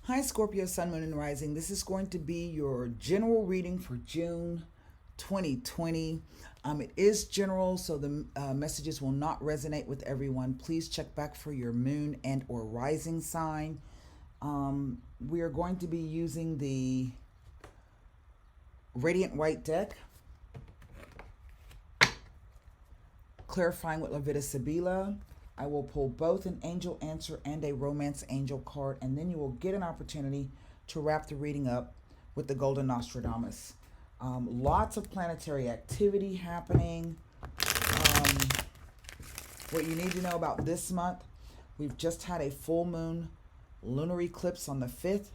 Hi, Scorpio, Sun, Moon, and Rising. This is going to be your general reading for June 2020. It is general, so the messages will not resonate with everyone. Please check back for your moon and or rising sign. We are going to be using the Radiant White deck, clarifying with Levita Sibila. I will pull both an angel answer and a romance angel card, and then you will get an opportunity to wrap the reading up with the Golden Nostradamus. Lots of planetary activity happening. What you need to know about this month, we've just had a full moon lunar eclipse on the 5th.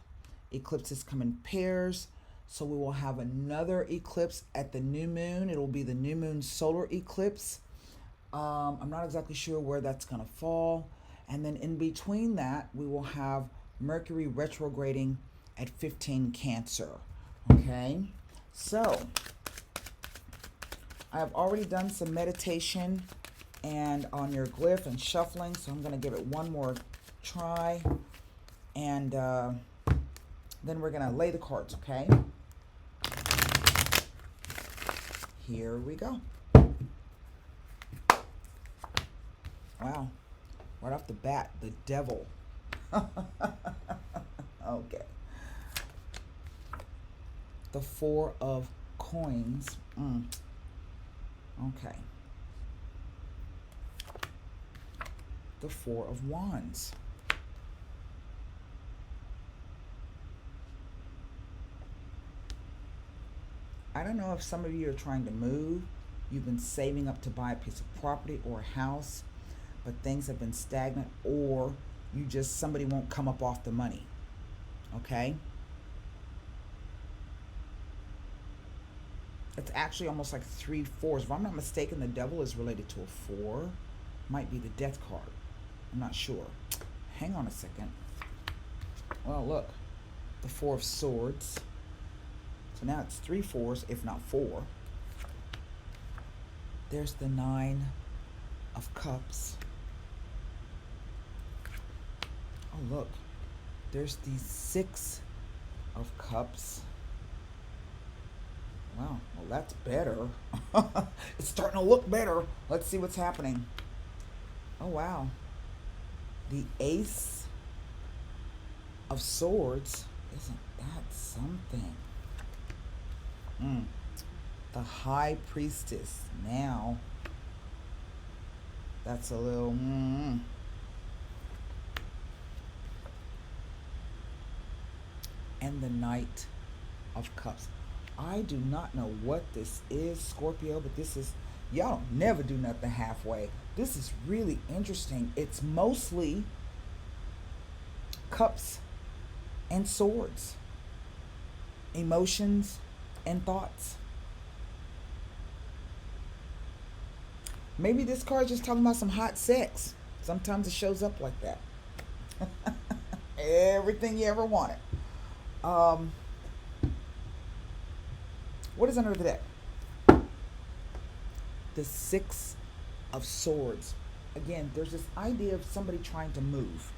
Eclipses come in pairs, so we will have another eclipse at the new moon. It will be the new moon solar eclipse. I'm not exactly sure where that's going to fall. And then in between that, we will have Mercury retrograding at 15 Cancer. Okay, so I have already done some meditation and on your glyph and shuffling, so I'm going to give it one more try. And then we're going to lay the cards, okay? Here we go. Wow, right off the bat, the devil. Okay. The 4 of coins. Okay. The 4 of wands. I don't know if some of you are trying to move. You've been saving up to buy a piece of property or a house, but things have been stagnant, or somebody won't come up off the money. Okay? It's actually almost like 3 4s. If I'm not mistaken, the devil is related to a 4. Might be the death card. I'm not sure. Hang on a second. Well, look. The 4 of swords. So now it's 3 4s, if not 4. There's the 9 of cups. Oh, look. There's the 6 of cups. Wow, well, that's better. It's starting to look better. Let's see what's happening. Oh, wow. The Ace of Swords. Isn't that something? The High Priestess. Now, that's a little... And the Knight of Cups. I do not know what this is, Scorpio, but this is... Y'all don't never do nothing halfway. This is really interesting. It's mostly cups and swords. Emotions and thoughts. Maybe this card's just talking about some hot sex. Sometimes it shows up like that. Everything you ever wanted. What is under the deck? The 6 of Swords. Again, there's this idea of somebody trying to move.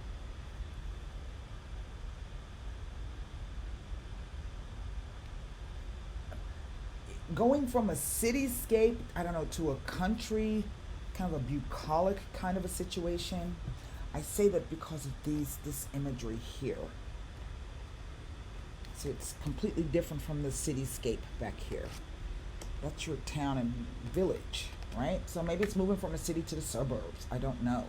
Going from a cityscape, I don't know, to a country, kind of a bucolic kind of a situation. I say that because of this imagery here. So it's completely different from the cityscape back here. That's your town and village, right? So maybe it's moving from the city to the suburbs. I don't know.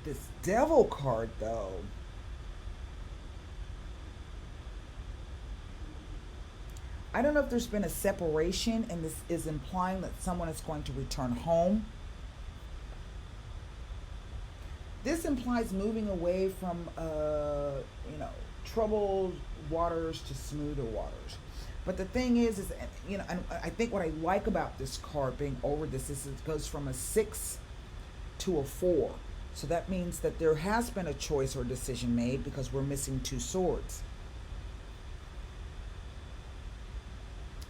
This devil card, though. I don't know if there's been a separation, and this is implying that someone is going to return home. This implies moving away from, troubled waters to smoother waters. But the thing is, and I think what I like about this card being over this is it goes from a 6 to a 4. So that means that there has been a choice or decision made because we're missing 2 swords.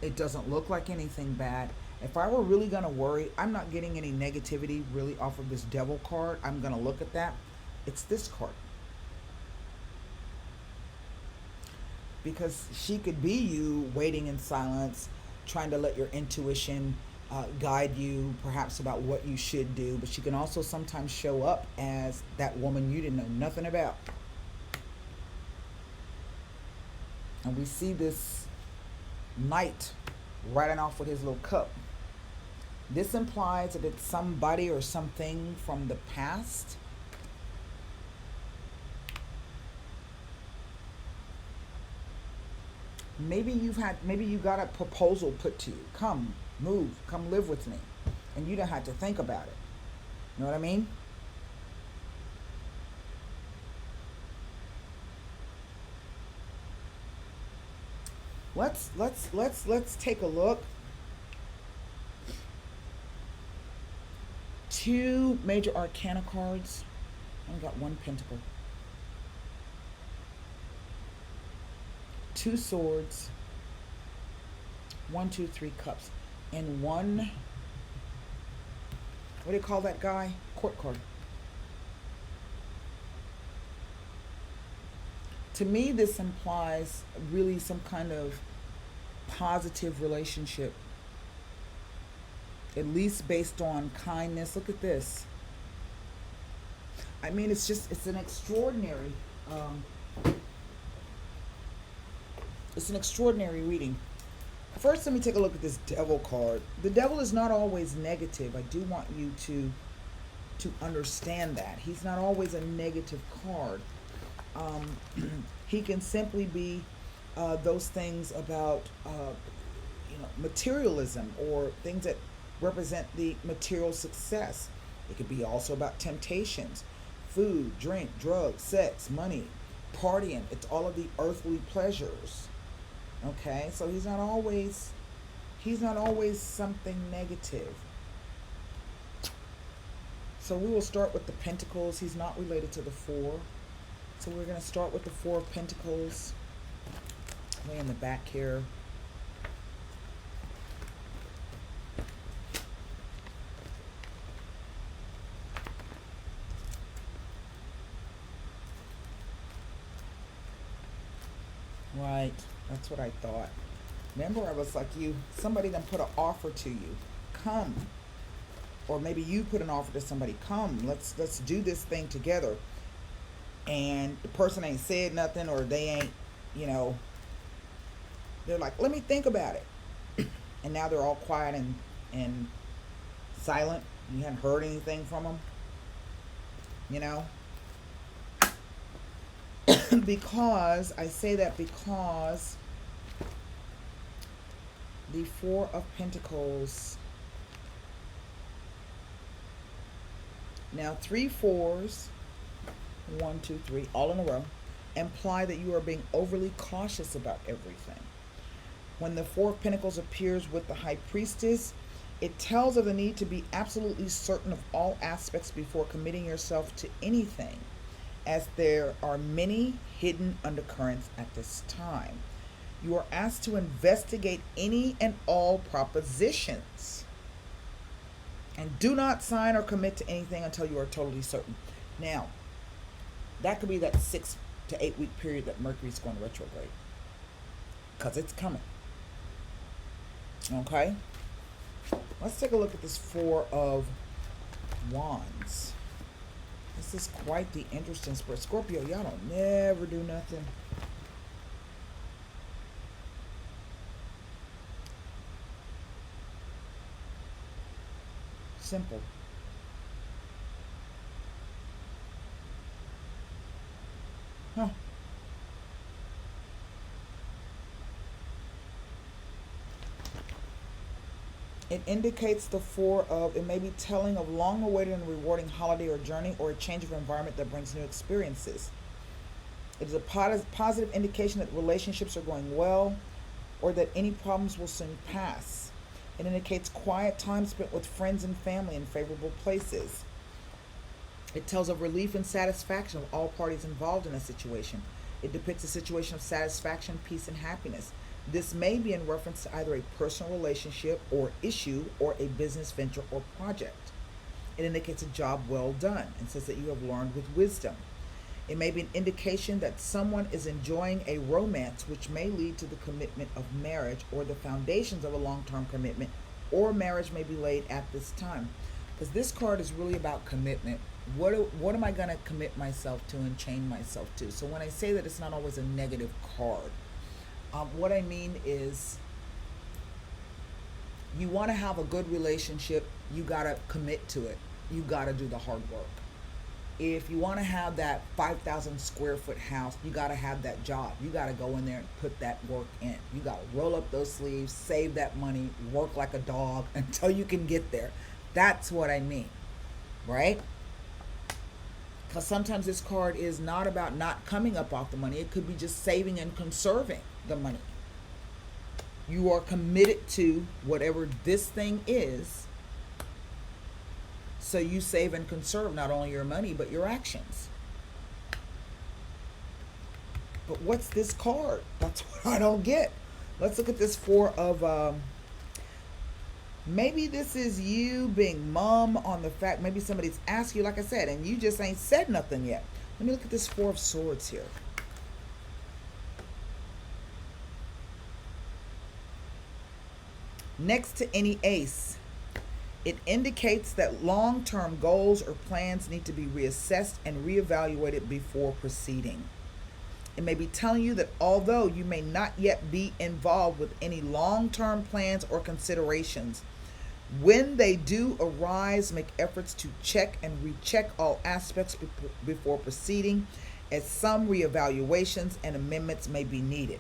It doesn't look like anything bad. If I were really going to worry, I'm not getting any negativity really off of this devil card. I'm going to look at that. It's this card. Because she could be you waiting in silence, trying to let your intuition guide you perhaps about what you should do. But she can also sometimes show up as that woman you didn't know nothing about. And we see this knight riding off with his little cup. This implies that it's somebody or something from the past. Maybe you got a proposal put to you. Come, move, come live with me. And you don't have to think about it. You know what I mean? Let's take a look. 2 major arcana cards. I only got 1 pentacle. 2 swords. 1, 2, 3 cups. And 1, what do you call that guy? Court card. To me, this implies really some kind of positive relationship, at least based on kindness. Look at this. I mean, it's an extraordinary reading. First, let me take a look at this devil card. The devil is not always negative. I do want you to understand that he's not always a negative card. He can simply be those things about materialism, or things that represent the material success. It could be also about temptations, food, drink, drugs, sex, money, partying. It's all of the earthly pleasures. Okay, so he's not always something negative. So we will start with the Pentacles. He's not related to the 4. So we're going to start with the 4 of Pentacles. Way in the back here. Right, that's what I thought. Remember, I was like, somebody done put an offer to you. Come. Or maybe you put an offer to somebody. Come, let's do this thing together. And the person ain't said nothing, or they ain't, they're like, let me think about it. And now they're all quiet and silent. You hadn't heard anything from them. Because, I say that because the 4 of Pentacles. Now, 3 4s, 1, 2, 3, all in a row, imply that you are being overly cautious about everything. When the 4 of Pentacles appears with the High Priestess, it tells of the need to be absolutely certain of all aspects before committing yourself to anything, as there are many hidden undercurrents at this time. You are asked to investigate any and all propositions, and do not sign or commit to anything until you are totally certain. Now, that could be that 6 to 8 week period that Mercury's going retrograde, because it's coming. Okay, let's take a look at this 4 of Wands. This is quite the interesting spread. Scorpio, y'all don't never do nothing. Simple. Huh. It indicates the 4 of, it may be telling of long-awaited and rewarding holiday or journey, or a change of environment that brings new experiences. It is a positive indication that relationships are going well, or that any problems will soon pass. It indicates quiet time spent with friends and family in favorable places. It tells of relief and satisfaction of all parties involved in a situation. It depicts a situation of satisfaction, peace, and happiness. This may be in reference to either a personal relationship or issue or a business venture or project. It indicates a job well done and says that you have learned with wisdom. It may be an indication that someone is enjoying a romance which may lead to the commitment of marriage or the foundations of a long-term commitment, or marriage may be laid at this time. Because this card is really about commitment. What am I going to commit myself to and chain myself to? So when I say that, it's not always a negative card. What I mean is, you want to have a good relationship, you got to commit to it. You got to do the hard work. If you want to have that 5,000 square foot house, you got to have that job. You got to go in there and put that work in. You got to roll up those sleeves, save that money, work like a dog until you can get there. That's what I mean, right? Because sometimes this card is not about not coming up off the money. It could be just saving and conserving the money. You are committed to whatever this thing is. So you save and conserve not only your money, but your actions. But what's this card? That's what I don't get. Let's look at this Four of... maybe this is you being mum on the fact, maybe somebody's asked you, like I said, and you just ain't said nothing yet. Let me look at this Four of Swords here. Next to any ace, it indicates that long-term goals or plans need to be reassessed and reevaluated before proceeding. It may be telling you that although you may not yet be involved with any long-term plans or considerations, when they do arise, make efforts to check and recheck all aspects before proceeding, as some reevaluations and amendments may be needed.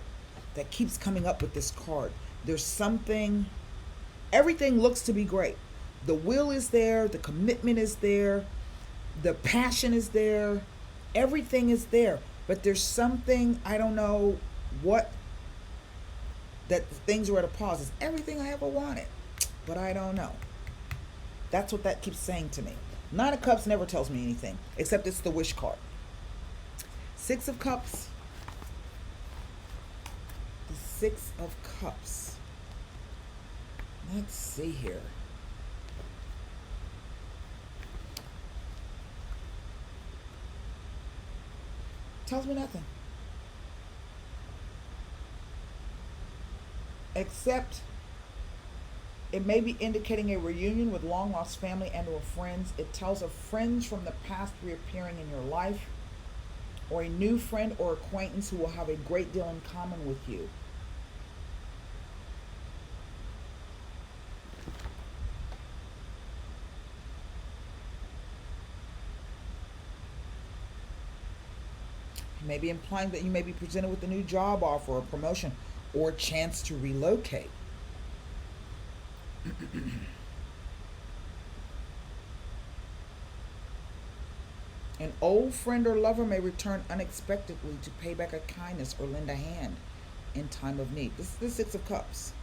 That keeps coming up with this card. There's something, everything looks to be great. The will is there, the commitment is there, the passion is there, everything is there. But there's something, I don't know what, that things are at a pause. It's everything I ever wanted, but I don't know. That's what that keeps saying to me. Nine of Cups never tells me anything, except it's the wish card. Six of Cups. The Six of Cups. Let's see here. Tells me nothing. Except it may be indicating a reunion with long lost family and or friends. It tells of friends from the past reappearing in your life, or a new friend or acquaintance who will have a great deal in common with you. Maybe implying that you may be presented with a new job offer or promotion or chance to relocate. An old friend or lover may return unexpectedly to pay back a kindness or lend a hand in time of need. This is the Six of Cups.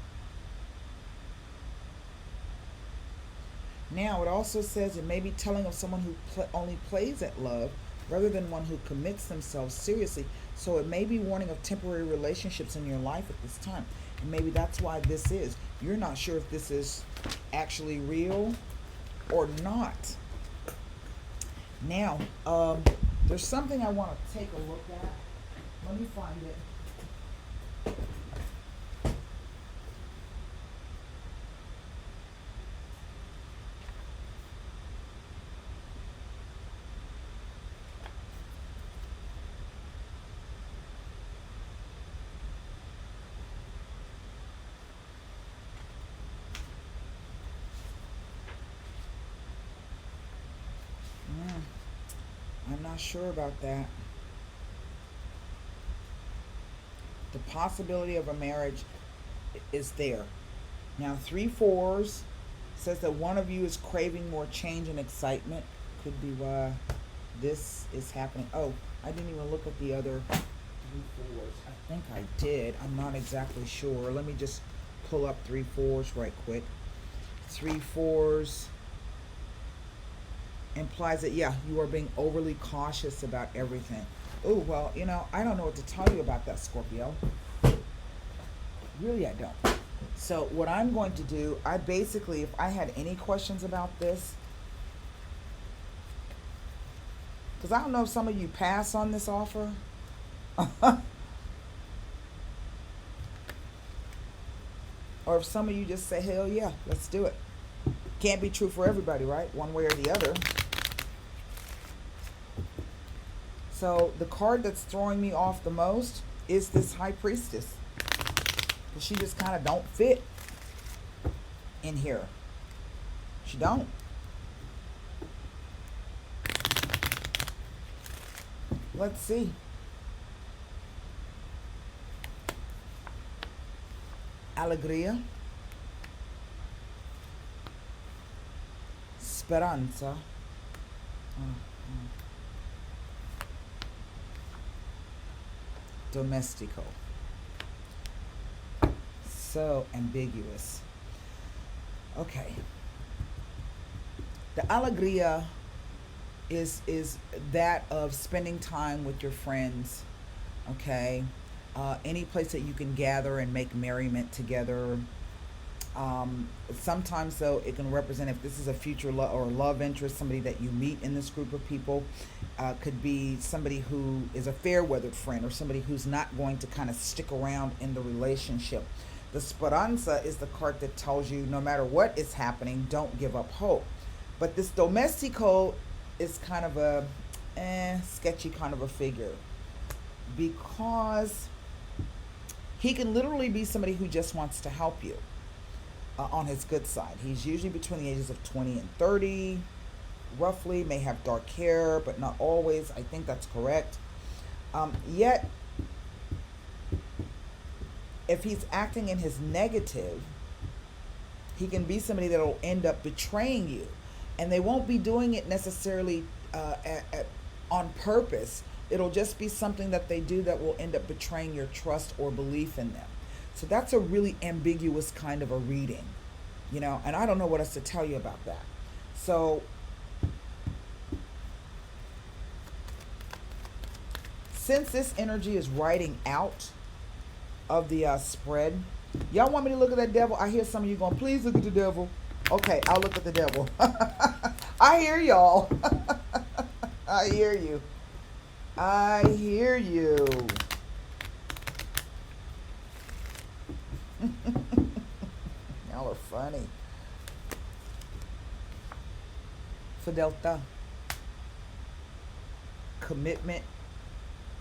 Now, it also says it may be telling of someone who only plays at love rather than one who commits themselves seriously. So it may be warning of temporary relationships in your life at this time. And maybe that's why this is. You're not sure if this is actually real or not. Now, there's something I want to take a look at. Let me find it. I'm not sure about that. The possibility of a marriage is there. Now, 3 4s says that one of you is craving more change and excitement. Could be why this is happening. Oh, I didn't even look at the other 3 4s. I think I did. I'm not exactly sure. Let me just pull up 3 4s right quick. 3 4s implies that, yeah, you are being overly cautious about everything. Oh, well, I don't know what to tell you about that, Scorpio. Really, I don't. So what I'm going to do, I basically, if I had any questions about this, because I don't know if some of you pass on this offer, or if some of you just say, hell yeah, let's do it. Can't be true for everybody, right? One way or the other. So the card that's throwing me off the most is this High Priestess. Because she just kind of don't fit in here. She don't. Let's see. Alegria. Speranza. Domestico. So ambiguous. Okay. The alegria is that of spending time with your friends. Okay. Any place that you can gather and make merriment together. Sometimes, though, it can represent, if this is a future or love interest, somebody that you meet in this group of people, could be somebody who is a fair-weathered friend or somebody who's not going to kind of stick around in the relationship. The Speranza is the card that tells you no matter what is happening, don't give up hope. But this Domestico is kind of a sketchy kind of a figure, because he can literally be somebody who just wants to help you. On his good side, he's usually between the ages of 20 and 30, roughly. May have dark hair, but not always. I think that's correct. Yet, if he's acting in his negative, he can be somebody that will end up betraying you, and they won't be doing it necessarily on purpose. It'll just be something that they do that will end up betraying your trust or belief in them. So that's a really ambiguous kind of a reading, you know, and I don't know what else to tell you about that. So since this energy is writing out of the spread, y'all want me to look at that devil? I hear some of you going, please look at the devil. Okay, I'll look at the devil. I hear y'all. I hear you. I hear you. Y'all are funny. Fidelta. Commitment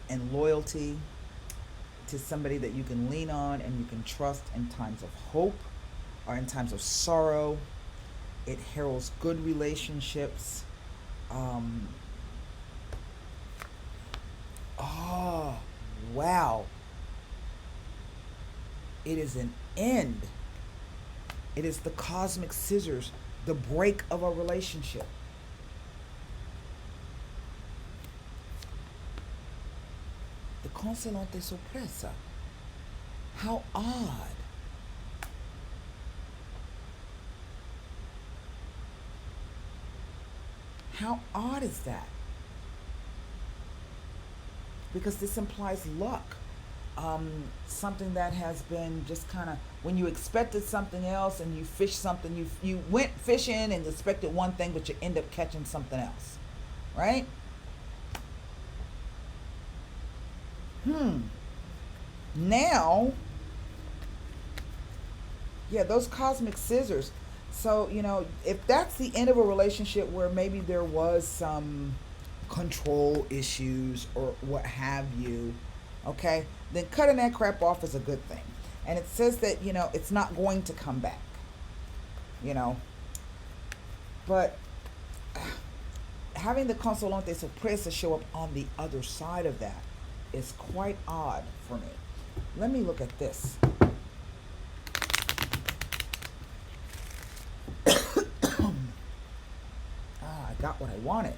and loyalty to somebody that you can lean on and you can trust in times of hope or in times of sorrow. It heralds good relationships. Oh, wow. It is an end. It is the cosmic scissors, the break of a relationship. The consolante sorpresa. How odd. How odd is that? Because this implies luck. Something that has been just kind of, when you expected something else and you fished something, you went fishing and expected one thing, but you end up catching something else, right? Now, yeah, those cosmic scissors. So, you know, if that's the end of a relationship where maybe there was some control issues or what have you, okay, then cutting that crap off is a good thing. And it says that, you know, it's not going to come back, you know. But having the consolante sorpresa show up on the other side of that is quite odd for me. Let me look at this. I got what I wanted.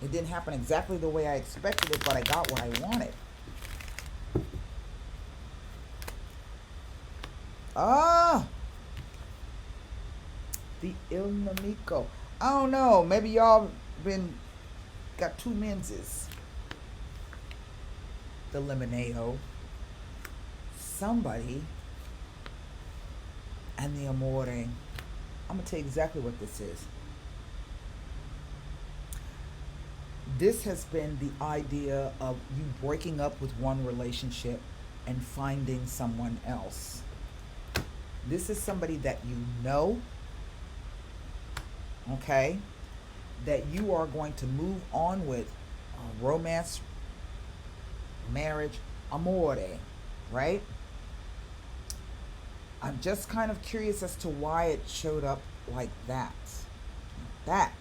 It didn't happen exactly the way I expected it, but I got what I wanted. The Il Nemico. I don't know. Maybe y'all got two menses. The Lemoneo. somebody and the amore. I'm going to tell you exactly what this is. This has been the idea of you breaking up with one relationship and finding someone else. This is somebody that you know, okay, that you are going to move on with, romance, marriage, amore, right? I'm just kind of curious as to why it showed up like that. That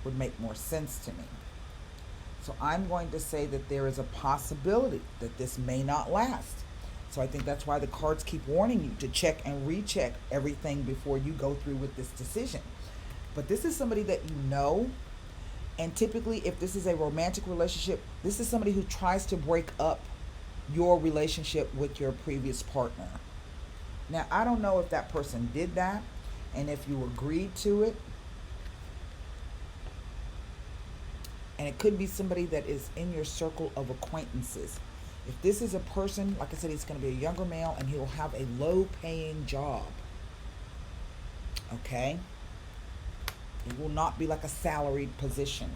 would make more sense to me. So I'm going to say that there is a possibility that this may not last. So I think that's why the cards keep warning you to check and recheck everything before you go through with this decision. But this is somebody that you know, and typically if this is a romantic relationship, this is somebody who tries to break up your relationship with your previous partner. Now, I don't know if that person did that and if you agreed to it. And it could be somebody that is in your circle of acquaintances. If this is a person, like I said, he's going to be a younger male and he'll have a low-paying job. Okay? It will not be like a salaried position.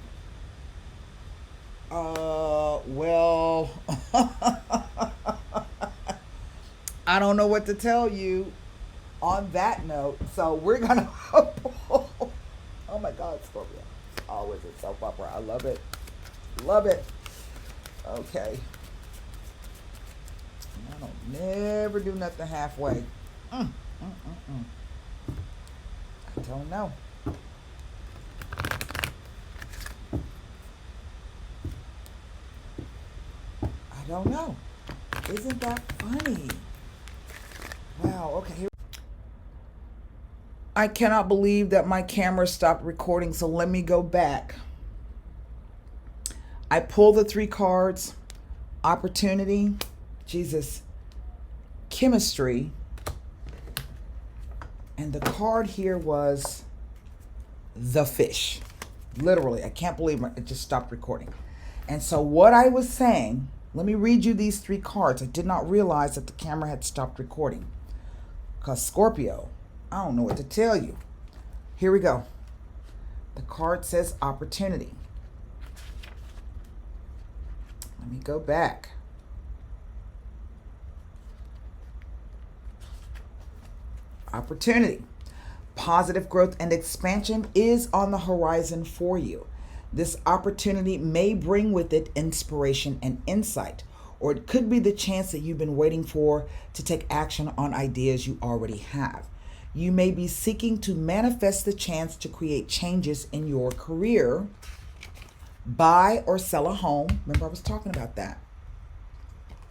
Well, I don't know what to tell you on that note. So we're going to pull. Oh my God, Scorpio. Always a soap opera. I love it. Love it. Okay. I don't never do nothing halfway. I don't know. I don't know. Isn't that funny? Wow. Okay. Here. I cannot believe that my camera stopped recording, so let me go back. I pulled the 3 cards. Opportunity, Jesus, chemistry, and the card here was the fish. Literally, I can't believe it just stopped recording. And so what I was saying, let me read you these 3 cards. I did not realize that the camera had stopped recording. Because Scorpio, I don't know what to tell you. Here we go. The card says opportunity. Let me go back. Opportunity. Positive growth and expansion is on the horizon for you. This opportunity may bring with it inspiration and insight, or it could be the chance that you've been waiting for to take action on ideas you already have. You may be seeking to manifest the chance to create changes in your career, buy or sell a home. Remember, I was talking about that.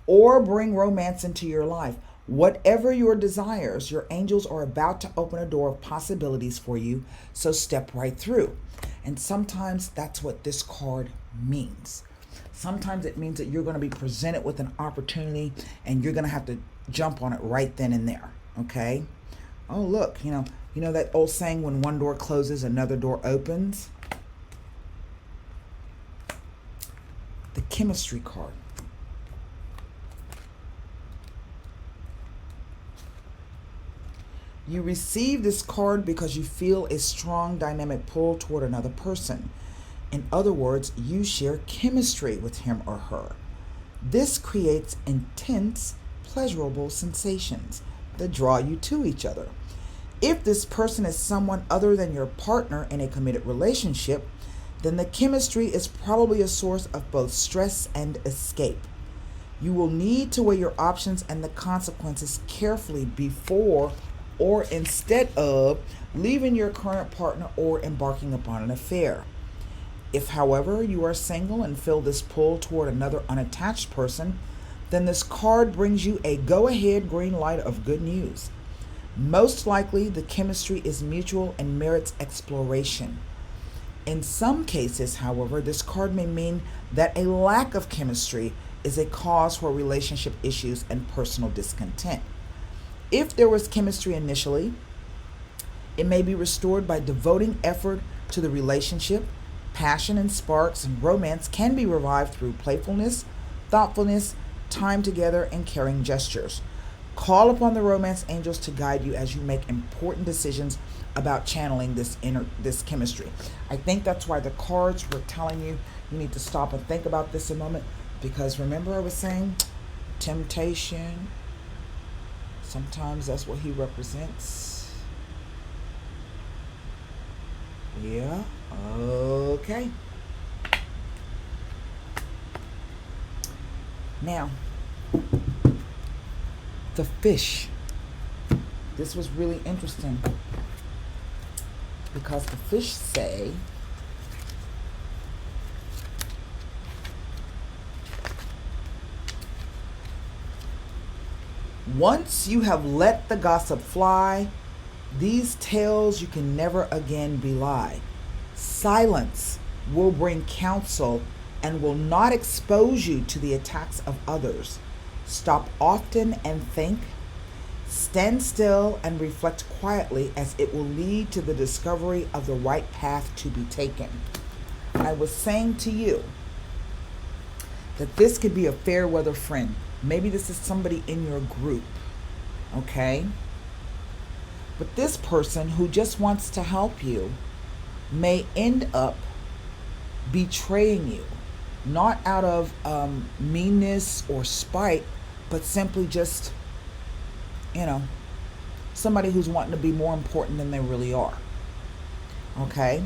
Or bring romance into your life. Whatever your desires, your angels are about to open a door of possibilities for you, so step right through. And sometimes that's what this card means. Sometimes it means that you're going to be presented with an opportunity and you're going to have to jump on it right then and there. Okay? Oh, look, you know that old saying, when one door closes, another door opens? The chemistry card. You receive this card because you feel a strong dynamic pull toward another person. In other words, you share chemistry with him or her. This creates intense, pleasurable sensations that draw you to each other. If this person is someone other than your partner in a committed relationship, then the chemistry is probably a source of both stress and escape. You will need to weigh your options and the consequences carefully before or instead of leaving your current partner or embarking upon an affair. If, however, you are single and feel this pull toward another unattached person, then this card brings you a go-ahead green light of good news. Most likely, the chemistry is mutual and merits exploration. In some cases, however, this card may mean that a lack of chemistry is a cause for relationship issues and personal discontent. If there was chemistry initially, it may be restored by devoting effort to the relationship. Passion and sparks and romance can be revived through playfulness, thoughtfulness, time together and caring gestures. Call upon the romance angels to guide you as you make important decisions about channeling this chemistry. I think that's why the cards were telling you you need to stop and think about this a moment, because remember I was saying temptation, sometimes that's what he represents. Yeah, okay. Now, the fish. This was really interesting because the fish say, once you have let the gossip fly, these tales you can never again belie. Silence will bring counsel and will not expose you to the attacks of others. Stop often and think. Stand still and reflect quietly, as it will lead to the discovery of the right path to be taken. I was saying to you that this could be a fair weather friend. Maybe this is somebody in your group, okay? But this person who just wants to help you may end up betraying you, not out of meanness or spite, but simply just, somebody who's wanting to be more important than they really are, okay?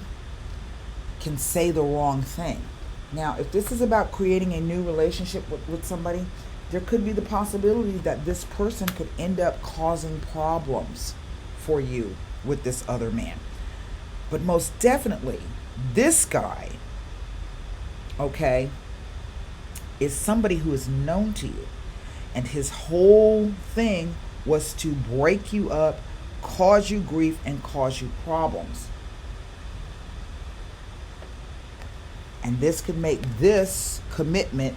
Can say the wrong thing. Now, if this is about creating a new relationship with somebody, there could be the possibility that this person could end up causing problems for you with this other man. But most definitely, this guy, okay, is somebody who is known to you. And his whole thing was to break you up, cause you grief, and cause you problems. And this could make this commitment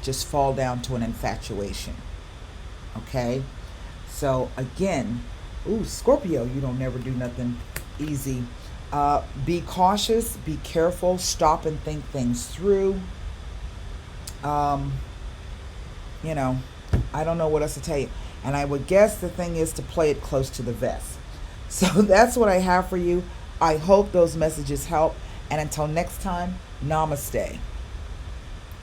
just fall down to an infatuation. Okay? So again, Scorpio, you don't never do nothing easy. Be cautious, be careful, stop and think things through. I don't know what else to tell you. And I would guess the thing is to play it close to the vest. So that's what I have for you. I hope those messages help. And until next time, namaste.